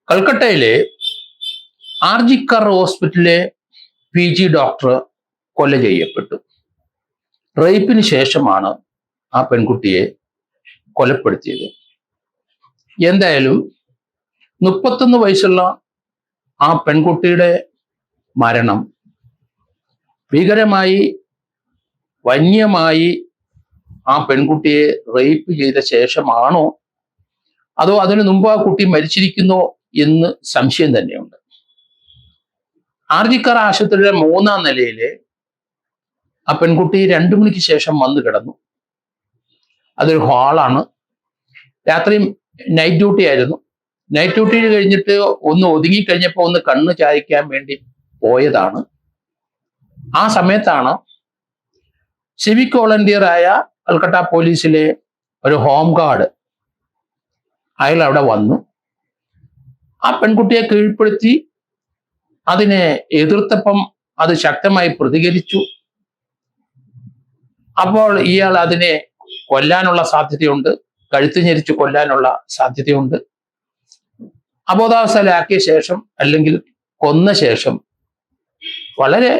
കൽക്കട്ടയിലെ ആർജിക്കർ ഹോസ്പിറ്റലിലെ PG doctor കൊല ചെയ്യപ്പെട്ടു. റേപ്പിന് ശേഷമാണ് ആ പെൺകുട്ടിയെ കൊലപ്പെടുത്തിയത്. എന്തായാലും 31 വയസ്സുള്ള ആ പെൺകുട്ടിയുടെ മരണം ഭീകരമായി, വന്യമായി ആ പെൺകുട്ടിയെ റേപ്പ് ചെയ്ത ശേഷമാണോ അതോ അതിനു മുമ്പ് ആ കുട്ടി മരിച്ചിരിക്കുന്നോ എന്ന് സംശയം തന്നെയുണ്ട്. ആർജിക്കർ ആശുപത്രിയുടെ 3-ാം നിലയില് ആ പെൺകുട്ടി 2 മണിക്ക് ശേഷം വന്നു കിടന്നു. അതൊരു ഹാളാണ്. രാത്രി നൈറ്റ് ഡ്യൂട്ടി ആയിരുന്നു. നൈറ്റ് ഡ്യൂട്ടി കഴിഞ്ഞിട്ട് ഒന്ന് ഒതുങ്ങിക്കഴിഞ്ഞപ്പോൾ ഒന്ന് കണ്ണ് ചായ്ക്കാൻ വേണ്ടി പോയതാണ്. ആ സമയത്താണ് സിവിക് വോളണ്ടിയർ ആയ കൽക്കട്ട പോലീസിലെ ഒരു ഹോം ഗാർഡ് അയാൾ അവിടെ വന്നു. ആ പെൺകുട്ടിയെ കീഴ്പ്പെടുത്തി അതിനെ എതിർത്തപ്പം അത് ശക്തമായി പ്രതികരിച്ചു. അപ്പോൾ ഇയാൾ അതിനെ കൊല്ലാനുള്ള സാധ്യതയുണ്ട്, കഴുത്ത് ഞെരിച്ച് കൊല്ലാനുള്ള സാധ്യതയുണ്ട്. അബോധാവസ്ഥയിലാക്കിയ ശേഷം അല്ലെങ്കിൽ കൊന്ന ശേഷം വളരെ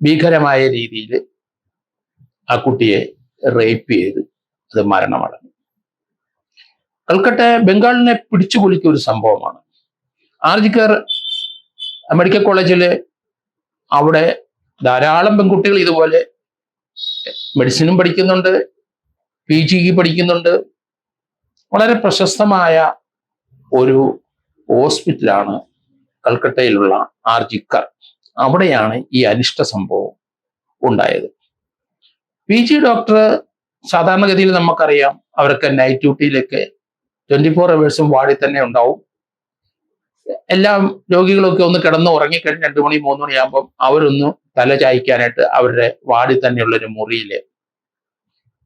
ഭീകരമായ രീതിയിൽ ആ കുട്ടിയെ റേപ്പ് ചെയ്ത് അത് മരണമടഞ്ഞു. കൽക്കട്ട ബംഗാളിനെ പിടിച്ചു കുലുക്കിയ ഒരു സംഭവമാണ്. ആർജിക്കർ മെഡിക്കൽ കോളേജില് അവിടെ ധാരാളം പെൺകുട്ടികൾ ഇതുപോലെ മെഡിസിനും പഠിക്കുന്നുണ്ട്, PG പഠിക്കുന്നുണ്ട്. വളരെ പ്രശസ്തമായ ഒരു ഹോസ്പിറ്റലാണ് കൽക്കട്ടയിലുള്ള ആർജിക്കർ. അവിടെയാണ് ഈ അനിഷ്ട സംഭവം ഉണ്ടായത്. PG ഡോക്ടർ സാധാരണഗതിയിൽ നമുക്കറിയാം, അവരൊക്കെ നൈറ്റ് ഡ്യൂട്ടിയിലൊക്കെ 24 hours വാർഡിൽ തന്നെ ഉണ്ടാവും. എല്ലാ രോഗികളൊക്കെ ഒന്ന് കിടന്ന് ഉറങ്ങിക്കഴിഞ്ഞ് 2 മണി 3 മണിയാകുമ്പം അവരൊന്ന് തല ചായ്ക്കാനായിട്ട് അവരുടെ വാർഡിൽ തന്നെയുള്ളൊരു മുറിയിൽ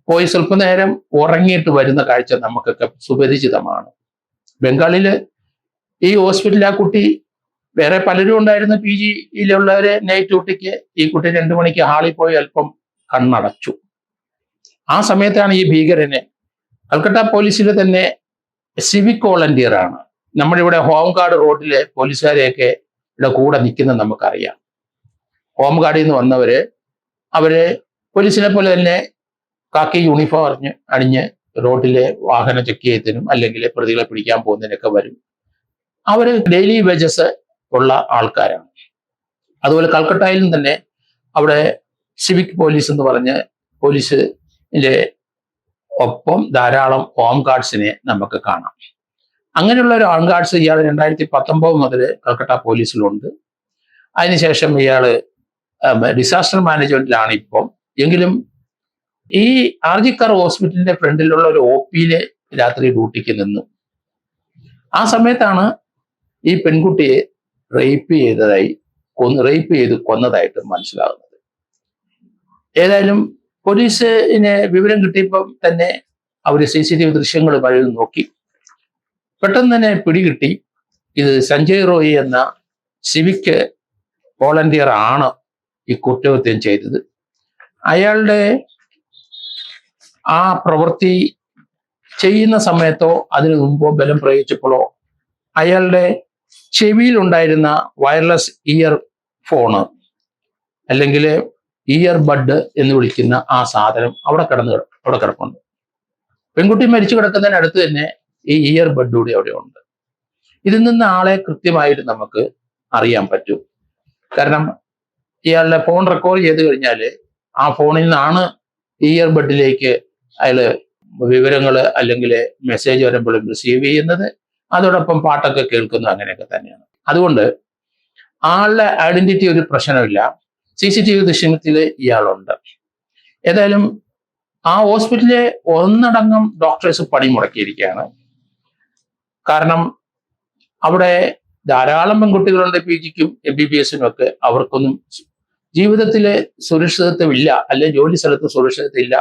പോയി സ്വല്പ നേരം ഉറങ്ങിയിട്ട് വരുന്ന കാഴ്ച നമുക്കൊക്കെ സുപരിചിതമാണ്. ബംഗാളില് ഈ ഹോസ്പിറ്റലിൽ ആ കുട്ടി, വേറെ പലരും ഉണ്ടായിരുന്ന PGയിലുള്ളവരെ നൈറ്റ് ഡ്യൂട്ടിക്ക്, ഈ കുട്ടി 2 മണിക്ക് ഹാളിൽ പോയി അല്പം കണ്ണടച്ചു. ആ സമയത്താണ് ഈ ഭീകരനെ, കൽക്കട്ട പോലീസിലെ തന്നെ സിവിക് വോളണ്ടിയർ ആണ്, നമ്മുടെ ഇവിടെ ഹോം ഗാർഡ് റോഡിലെ പോലീസുകാരെയൊക്കെ ഇവിടെ കൂടെ നിൽക്കുന്നത് നമുക്കറിയാം. ഹോം ഗാർഡിൽ നിന്ന് വന്നവര് അവര് പോലീസിനെ പോലെ തന്നെ കാക്കി യൂണിഫോം അണിഞ്ഞ് റോഡിലെ വാഹനം ചെക്ക് ചെയ്തതിനും അല്ലെങ്കിൽ പ്രതികളെ പിടിക്കാൻ പോകുന്നതിനൊക്കെ വരും. അവര് ഡെയിലി വേജസ് ഉള്ള ആൾക്കാരാണ്. അതുപോലെ കൽക്കട്ടയിലും തന്നെ അവിടെ സിവിക് പോലീസ് എന്ന് പറഞ്ഞ് പോലീസിന്റെ ഒപ്പം ധാരാളം ഹോം ഗാർഡ്സിനെ നമുക്ക് കാണാം. അങ്ങനെയുള്ള ഒരു ഹോം ഗാർഡ്സ് ഇയാൾ 2019 മുതൽ കൽക്കട്ട പോലീസിലുണ്ട്. അതിനുശേഷം ഇയാൾ ഡിസാസ്റ്റർ മാനേജ്മെന്റിലാണ് ഇപ്പം. എങ്കിലും ഈ ആർജിക്കർ ഹോസ്പിറ്റലിന്റെ ഫ്രണ്ടിലുള്ള ഒരു OPയില് രാത്രി ഡ്യൂട്ടിക്ക് നിന്നു. ആ സമയത്താണ് ഈ പെൺകുട്ടിയെ റേപ്പ് ചെയ്ത് കൊന്നതായിട്ട് മനസ്സിലാകുന്നത്. ഏതായാലും പോലീസിന് വിവരം കിട്ടിയപ്പം തന്നെ അവർ CCTV ദൃശ്യങ്ങൾ പലരും നോക്കി. പെട്ടെന്ന് തന്നെ പിടികിട്ടി ഇത് സഞ്ജയ് റോയി എന്ന സിവിക് വോളണ്ടിയർ ആണ് ഈ കുറ്റകൃത്യം ചെയ്തത്. അയാളുടെ ആ പ്രവൃത്തി ചെയ്യുന്ന സമയത്തോ അതിനു മുമ്പോ ബലം പ്രയോഗിച്ചപ്പോഴോ അയാളുടെ ചെവിയിൽ ഉണ്ടായിരുന്ന വയർലെസ് ഇയർ ഫോണ് അല്ലെങ്കിൽ ഇയർ ബഡ് എന്ന് വിളിക്കുന്ന ആ സാധനം അവിടെ കിടപ്പുണ്ട്. പെൺകുട്ടി മരിച്ചു കിടക്കുന്നതിനടുത്ത് തന്നെ ഈ ഇയർ ബഡ് കൂടി അവിടെ ഉണ്ട്. ഇതിൽ നിന്ന് ആളെ കൃത്യമായിട്ട് നമുക്ക് അറിയാൻ പറ്റും. കാരണം ഇയാളുടെ ഫോൺ റെക്കോർഡ് ചെയ്ത് കഴിഞ്ഞാൽ ആ ഫോണിൽ നിന്നാണ് ഇയർ ബഡിലേക്ക് അയാള് വിവരങ്ങൾ അല്ലെങ്കിൽ മെസ്സേജ് വരുമ്പോഴും റിസീവ് ചെയ്യുന്നത്. അതോടൊപ്പം പാട്ടൊക്കെ കേൾക്കുന്നു, അങ്ങനെയൊക്കെ തന്നെയാണ്. അതുകൊണ്ട് ആളുടെ ഐഡന്റിറ്റി ഒരു പ്രശ്നമില്ല. CCTV ദൃശ്യത്തിൽ ഇയാളുണ്ട്. ഏതായാലും ആ ഹോസ്പിറ്റലിലെ ഒന്നടങ്കം ഡോക്ടേഴ്സ് പണിമുടക്കിയിരിക്കുകയാണ്. കാരണം അവിടെ ധാരാളം പെൺകുട്ടികളുണ്ട്, PGക്കും MBBSനും ഒക്കെ. അവർക്കൊന്നും ജീവിതത്തിലെ സുരക്ഷിതത്വമില്ല, അല്ലെ ജോലി സ്ഥലത്ത് സുരക്ഷിതത്വമില്ല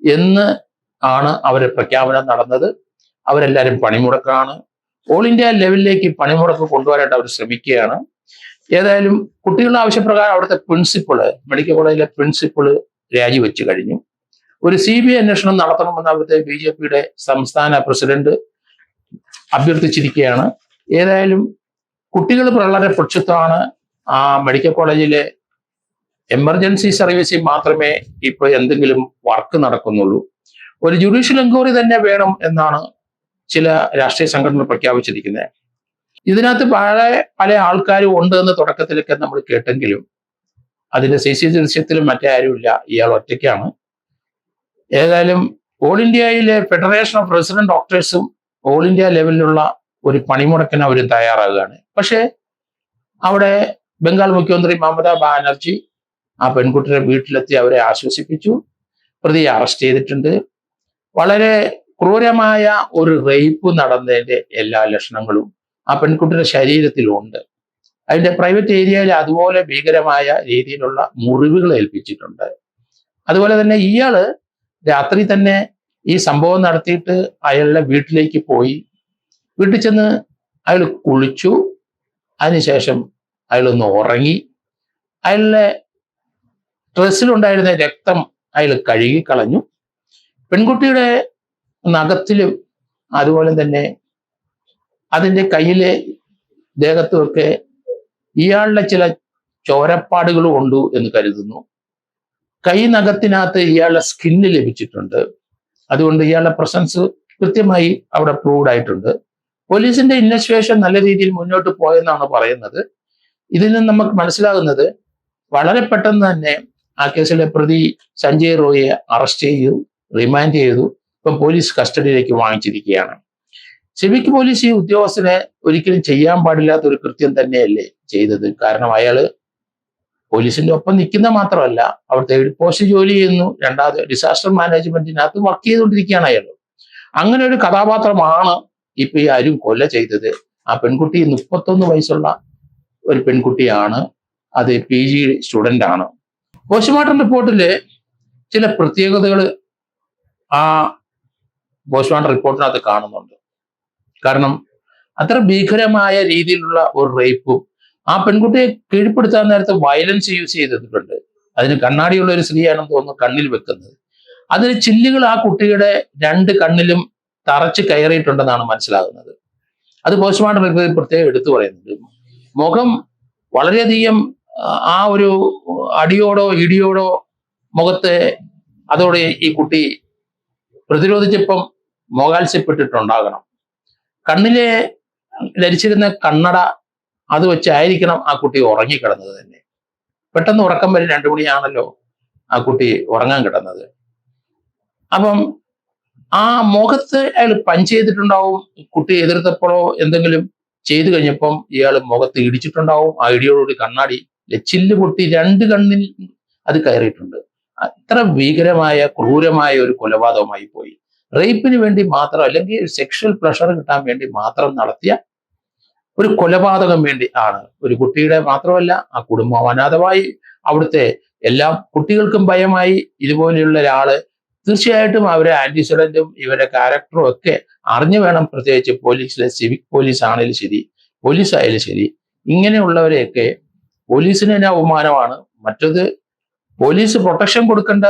എന്ന് ആണ് അവരെ പ്രഖ്യാപനം നടന്നത്. അവരെല്ലാവരും പണിമുടക്കാണ്. ഓൾ ഇന്ത്യ ലെവലിലേക്ക് പണിമുടക്ക് കൊണ്ടുവരാനായിട്ട് അവർ ശ്രമിക്കുകയാണ്. ഏതായാലും കുട്ടികളുടെ ആവശ്യപ്രകാരം അവിടുത്തെ പ്രിൻസിപ്പള്, മെഡിക്കൽ കോളേജിലെ പ്രിൻസിപ്പള് രാജിവെച്ചു കഴിഞ്ഞു. ഒരു CBI അന്വേഷണം നടത്തണമെന്ന് അവിടുത്തെ BJPയുടെ സംസ്ഥാന പ്രസിഡന്റ് അഭ്യർത്ഥിച്ചിരിക്കുകയാണ്. ഏതായാലും കുട്ടികൾ വളരെ പ്രക്ഷുബ്ധമാണ്. ആ മെഡിക്കൽ കോളേജിലെ എമർജൻസി സർവീസിൽ മാത്രമേ ഇപ്പോൾ എന്തെങ്കിലും വർക്ക് നടക്കുന്നുള്ളൂ. ഒരു ജുഡീഷ്യൽ എൻക്വയറി തന്നെ വേണം എന്നാണ് ചില രാഷ്ട്രീയ സംഘടനകൾ പ്രഖ്യാപിച്ചിരിക്കുന്നത്. ഇതിനകത്ത് പല ആൾക്കാരും ഉണ്ട് എന്ന് തുടക്കത്തിലൊക്കെ നമ്മൾ കേട്ടെങ്കിലും അതിന്റെ CCTV ദൃശ്യത്തിലും മറ്റേ ആരുമില്ല, ഇയാൾ ഒറ്റയ്ക്കാണ്. ഏതായാലും ഓൾ ഇന്ത്യയിലെ ഫെഡറേഷൻ ഓഫ് റെസിഡന്റ് ഡോക്ടേഴ്സും ഓൾ ഇന്ത്യ ലെവലിലുള്ള ഒരു പണിമുടക്കിന് അവർ തയ്യാറാകുകയാണ്. പക്ഷേ അവിടെ ബംഗാൾ മുഖ്യമന്ത്രി മമതാ ബാനർജി ആ പെൺകുട്ടിയുടെ വീട്ടിലെത്തി അവരെ ആശ്വസിപ്പിച്ചു. പ്രതിയെ അറസ്റ്റ് ചെയ്തിട്ടുണ്ട്. വളരെ ക്രൂരമായ ഒരു റേപ്പ് നടന്നതിന്റെ എല്ലാ ലക്ഷണങ്ങളും ആ പെൺകുട്ടിയുടെ ശരീരത്തിലുണ്ട്. അതിന്റെ പ്രൈവറ്റ് ഏരിയയിൽ അതുപോലെ ഭീകരമായ രീതിയിലുള്ള മുറിവുകൾ ഏൽപ്പിച്ചിട്ടുണ്ട്. അതുപോലെ തന്നെ ഇയാള് രാത്രി തന്നെ ഈ സംഭവം നടത്തിയിട്ട് അയാളുടെ വീട്ടിലേക്ക് പോയി. വീട്ടിൽ ചെന്ന് അയാൾ കുളിച്ചു. അതിനുശേഷം അയാളൊന്ന് ഉറങ്ങി. അയാളുടെ ഡ്രസ്സിലുണ്ടായിരുന്ന രക്തം അയാൾ കഴുകിക്കളഞ്ഞു. പെൺകുട്ടിയുടെ നഖത്തിലും അതുപോലെ തന്നെ അതിൻ്റെ കയ്യിലെ ദേഹത്തുമൊക്കെ ഇയാളുടെ ചില ചോരപ്പാടുകളും ഉണ്ട് എന്ന് കരുതുന്നു. കൈ നഖത്തിനകത്ത് ഇയാളുടെ സ്കിന്ന് ലഭിച്ചിട്ടുണ്ട്. അതുകൊണ്ട് ഇയാളുടെ പ്രസൻസ് കൃത്യമായി അവിടെ പ്രൂവ്ഡ് ആയിട്ടുണ്ട്. പോലീസിന്റെ ഇൻവെസ്റ്റിഗേഷൻ നല്ല രീതിയിൽ മുന്നോട്ട് പോയെന്നാണ് പറയുന്നത്. ഇതിൽ നിന്ന് നമുക്ക് മനസ്സിലാകുന്നത് വളരെ പെട്ടെന്ന് തന്നെ ആ കേസിലെ പ്രതി സഞ്ജയ് റോയിയെ അറസ്റ്റ് ചെയ്തു, റിമാൻഡ് ചെയ്തു. ഇപ്പം പോലീസ് കസ്റ്റഡിയിലേക്ക് വാങ്ങിച്ചിരിക്കുകയാണ്. സിവിക് പോലീസ് ഈ ഉദ്യോഗസ്ഥനെ ഒരിക്കലും ചെയ്യാൻ പാടില്ലാത്ത ഒരു കൃത്യം തന്നെയല്ലേ ചെയ്തത്. കാരണം അയാള് പോലീസിന്റെ ഒപ്പം നിൽക്കുന്ന മാത്രമല്ല, അവിടുത്തെ പോസ്റ്റ് ജോലി ചെയ്യുന്നു. രണ്ടാമത് ഡിസാസ്റ്റർ മാനേജ്മെന്റിനകത്ത് വർക്ക് ചെയ്തുകൊണ്ടിരിക്കുകയാണ് അയാൾ. അങ്ങനെ ഒരു കഥാപാത്രമാണ് ഇപ്പൊ ഈ അരുൺ കൊല ചെയ്തത്. ആ പെൺകുട്ടി 31 വയസ്സുള്ള ഒരു പെൺകുട്ടിയാണ്. അത് PG സ്റ്റുഡന്റ് ആണ്. പോസ്റ്റ്മോർട്ടം റിപ്പോർട്ടില് ചില പ്രത്യേകതകൾ ആ പോസ്റ്റ്മോർട്ടം റിപ്പോർട്ടിനകത്ത് കാണുന്നുണ്ട്. കാരണം അത്ര ഭീകരമായ രീതിയിലുള്ള ഒരു റേപ്പും ആ പെൺകുട്ടിയെ കീഴ്പ്പെടുത്താൻ നേരത്തെ വയലൻസ് യൂസ് ചെയ്തിട്ടുണ്ട്. അതിന് കണ്ണാടിയുള്ള ഒരു സ്ത്രീയാണെന്ന് തോന്നുന്നു കണ്ണിൽ വെക്കുന്നത്. അതിന് ചില്ലുകൾ ആ കുട്ടിയുടെ 2 കണ്ണിലും തറച്ച് കയറിയിട്ടുണ്ടെന്നാണ് മനസ്സിലാകുന്നത്. അത് പോസ്റ്റ്മോർട്ടം റിപ്പോർട്ടിൽ പ്രത്യേകം എടുത്തു പറയുന്നുണ്ട്. മുഖം വളരെയധികം ആ ഒരു അടിയോടോ ഇടിയോടോ മുഖത്തെ അതോടെ ഈ കുട്ടി പ്രതിരോധിച്ചപ്പം മോകാത്സ്യപ്പെട്ടിട്ടുണ്ടാകണം. കണ്ണിലെ ധരിച്ചിരുന്ന കണ്ണട അത് വെച്ചായിരിക്കണം ആ കുട്ടി ഉറങ്ങിക്കിടന്നത് തന്നെ. പെട്ടെന്ന് ഉറക്കം വരെ 2 മണിയാണല്ലോ ആ കുട്ടി ഉറങ്ങാൻ കിടന്നത്. അപ്പം ആ മുഖത്ത് അയാൾ പഞ്ച് ചെയ്തിട്ടുണ്ടാവും. കുട്ടി എതിർത്തപ്പോഴോ എന്തെങ്കിലും ചെയ്തു കഴിഞ്ഞപ്പം ഇയാൾ മുഖത്ത് ഇടിച്ചിട്ടുണ്ടാവും. ആ ഇടിയോടുകൂടി കണ്ണാടി ചില്ല് പൊട്ടി 2 കണ്ണിൽ അത് കയറിയിട്ടുണ്ട്. അത്ര ഭീകരമായ ക്രൂരമായ ഒരു കൊലപാതകമായി പോയി. റേപ്പിന് വേണ്ടി മാത്രം, അല്ലെങ്കിൽ സെക്ഷൽ പ്ലഷർ കിട്ടാൻ വേണ്ടി മാത്രം നടത്തിയ ഒരു കൊലപാതകം വേണ്ടി ആണ്. ഒരു കുട്ടിയുടെ മാത്രമല്ല, ആ കുടുംബം അനാഥമായി. അവിടുത്തെ എല്ലാ കുട്ടികൾക്കും ഭയമായി. ഇതുപോലെയുള്ള ഒരാള് തീർച്ചയായിട്ടും അവരെ ആന്റിസിഡന്റും ഇവരുടെ ക്യാരക്ടറും ഒക്കെ അറിഞ്ഞു വേണം. പ്രത്യേകിച്ച് പോലീസിലെ സിവിക് പോലീസ് ആണെങ്കിലും ശരി, പോലീസ് ആയാലും ശരി, ഇങ്ങനെയുള്ളവരെയൊക്കെ പോലീസിന് തന്നെ അവമാനമാണ്. മറ്റത് പോലീസ് പ്രൊട്ടക്ഷൻ കൊടുക്കേണ്ട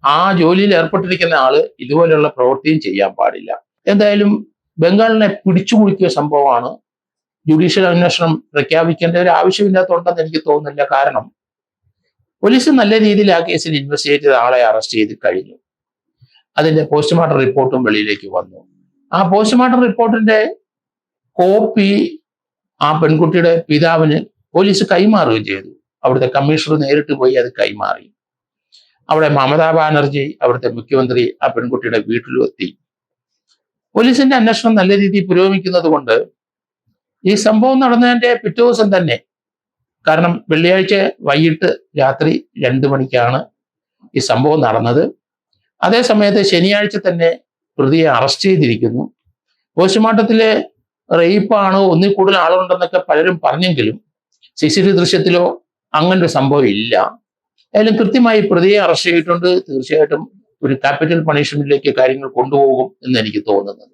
ആ ജോലിയിൽ ഏർപ്പെട്ടിരിക്കുന്ന ആള് ഇതുപോലെയുള്ള പ്രവൃത്തിയും ചെയ്യാൻ പാടില്ല. എന്തായാലും ബംഗാളിനെ പിടിച്ചു കുലുക്കിയ സംഭവമാണ്. ജുഡീഷ്യൽ അന്വേഷണം പ്രഖ്യാപിക്കേണ്ട ഒരു ആവശ്യമില്ലാത്തതുണ്ടെന്ന് എനിക്ക് തോന്നുന്നില്ല. കാരണം പോലീസ് നല്ല രീതിയിൽ ആ കേസിൽ ഇൻവെസ്റ്റിഗേറ്റ് ചെയ്ത ആളെ അറസ്റ്റ് ചെയ്ത് കഴിഞ്ഞു. അതിന്റെ പോസ്റ്റ്മോർട്ടം റിപ്പോർട്ടും വെളിയിലേക്ക് വന്നു. ആ പോസ്റ്റ്മോർട്ടം റിപ്പോർട്ടിന്റെ കോപ്പി ആ പെൺകുട്ടിയുടെ പിതാവിന് പോലീസ് കൈമാറുകയും ചെയ്തു. അവിടുത്തെ കമ്മീഷണർ നേരിട്ട് പോയി അത് കൈമാറി. അവിടെ മമതാ ബാനർജി, അവിടുത്തെ മുഖ്യമന്ത്രി, ആ പെൺകുട്ടിയുടെ വീട്ടിലും എത്തി. പോലീസിന്റെ അന്വേഷണം നല്ല രീതിയിൽ പുരോഗമിക്കുന്നത് കൊണ്ട് ഈ സംഭവം നടന്നതിന്റെ പിറ്റേ ദിവസം തന്നെ, കാരണം വെള്ളിയാഴ്ച വൈകിട്ട് രാത്രി 2 മണിക്കാണ് ഈ സംഭവം നടന്നത്. അതേ സമയത്ത് ശനിയാഴ്ച തന്നെ പ്രതിയെ അറസ്റ്റ് ചെയ്തിരിക്കുന്നു. പോസ്റ്റ്മോർട്ടത്തിലെ റേപ്പാണോ, ഒന്നിൽ കൂടുതൽ ആളുകളുണ്ടെന്നൊക്കെ പലരും പറഞ്ഞെങ്കിലും CCTV ദൃശ്യത്തിലോ അങ്ങനൊരു സംഭവം ഇല്ല. ഏതായാലും കൃത്യമായി പ്രതിയെ അറസ്റ്റ് ചെയ്തിട്ടുണ്ട്. തീർച്ചയായിട്ടും ഒരു ക്യാപിറ്റൽ പണിഷ്മെന്റിലേക്ക് കാര്യങ്ങൾ കൊണ്ടുപോകും എന്ന് എനിക്ക് തോന്നുന്നത്.